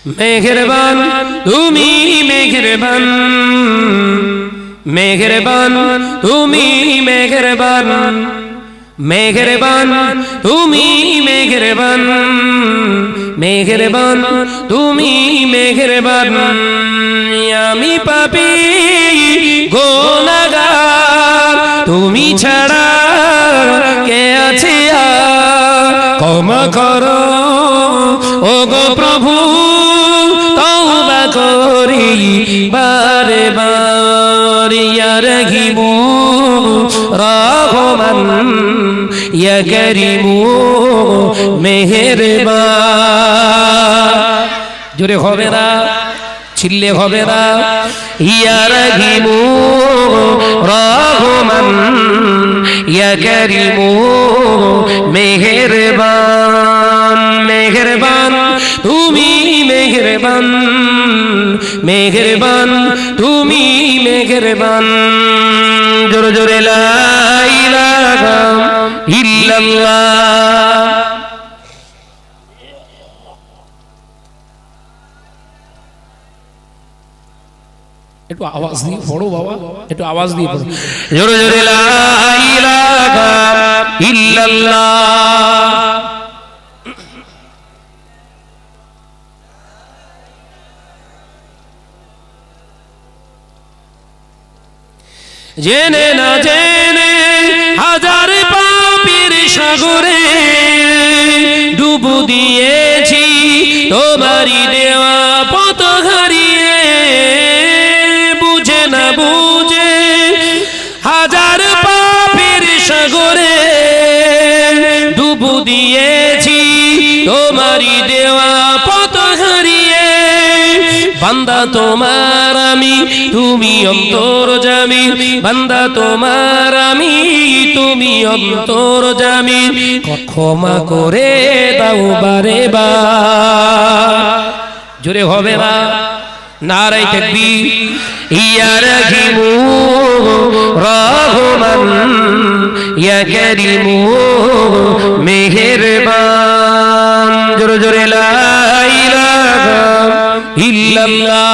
মেহেরবান তুমি মেহেরবান, মেহেরবান তুমি মেহেরবান, মেহেরবান তুমি মেহেরবান, মেহেরবান তুমি মেহেরবান। আমি পাপী গুনাহগার, তুমি ছাড়া কে আছে আর? ক্ষমা করো ও গো প্রভু, তওবা করি বারে বার। ইয়া রহিমু রহমান, ইয়া করিমু মেহেরবান। জোরে হবে না, চিল্লে হবে না। ইয়া রহিমু রহমান, ইয়া করিমু মেহেরবান। মেহেরবান তুমি মেহেরবান, মেহেরবান তুমি মেহেরবান। জোরে জোরে লা ইলাহা ইল্লাল্লাহ। একটু আওয়াজ দিয়ে পড়ো বাবা, একটু আওয়াজ দিয়ে পড়ো। জোরে জোরে লা ইলাহা ইল্লাল্লাহ। জেনে না জেনে হাজার পাপীর সাগরে ডুব দিয়েছি, তোমারই দেওয়া পথ হারিয়ে। বুঝে না বুঝে হাজার পাপীর সাগরে ডুব দিয়েছি, তোমারই দেওয়া পথ হারিয়ে। বান্দা তোমার আমি, তুমি অন্তর্যামী। বান্দা তোমার আমি, তুমি অন্তর্যামী। ক্ষমা করে দাও বারে বার। জোরে হবে না, নারায়ে তাকবীর। ইয়া রহিমু রহমান, ইয়া করিমু মেহেরবান। জোরে জোরে লা ইলাহা ইল্লাল্লাহ।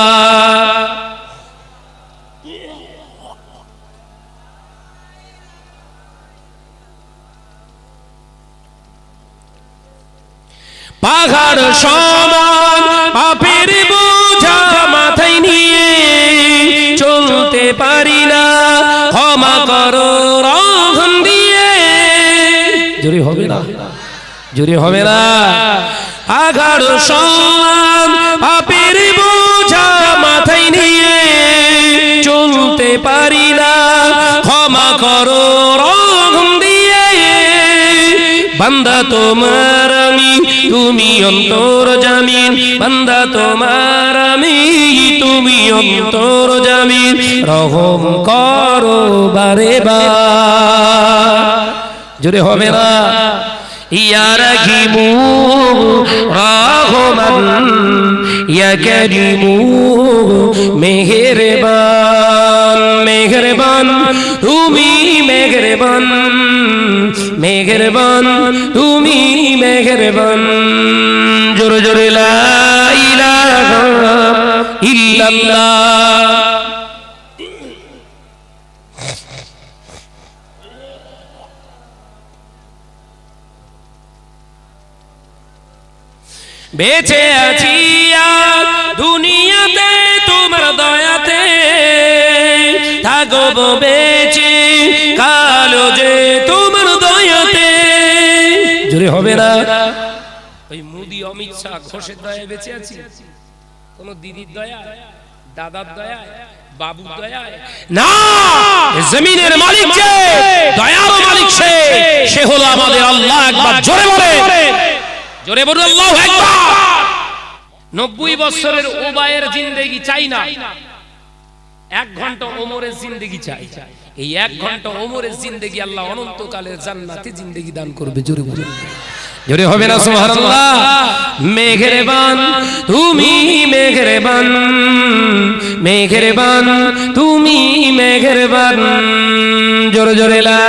পাহাড় সমান পাপের বোঝা মাথায় নিয়ে চলতে পারি না, ক্ষমা করো রহম দিয়ে। জোরে হবে না, জোরে হবে না। পাহাড় সমান পাপের বোঝা মাথায় নিয়ে চলতে পারি না, ক্ষমা করো রহম দিয়ে। বান্দা তোমার আমি, তুমি অন্তর্যামী। বান্দা তোমার আমি, তুমি অন্তর্যামী। রহম করো বারে বার। জোরে হবে না। ইয়া রহিমু রহমান, ইয়া করিমু মেহেরবান। মেহেরবান তুমি মেহেরবান, মেহেরবান তুমি মেহেরবান। জোরে জোরে লা ইলাহা ইল্লাল্লাহ। বেঁচে আছি আজ দুনিয়াতে তোমার দয়াতে, থাকব বেঁচে কালো যে তোমার দয়াতে। জোরে হবে না। ওই মোদি অমিত শাহ ঘোষের দয়ায় বেঁচে আছি, কোন দিদির দয়া, দাদার দয়া, বাবুর দয়া না। জমিনের মালিক যে, দয়ার মালিক সে, সে হলো আমাদের আল্লাহ। একবার জোরে বলে, জোরে বলুন আল্লাহু আকবার। 90 বছরের ওবায়ের জিন্দেগি চাই না, 1 ঘন্টা ওমরের জিন্দেগি চাই। এই 1 ঘন্টা ওমরের জিন্দেগি আল্লাহ অনন্তকালের জান্নাতে জিন্দেগি দান করবে। জোরে বলুন, জোরে হবে না সুবহানাল্লাহ। মেহেরবান তুমি মেহেরবান, মেহেরবান তুমি মেহেরবান। জোরে জোরে লা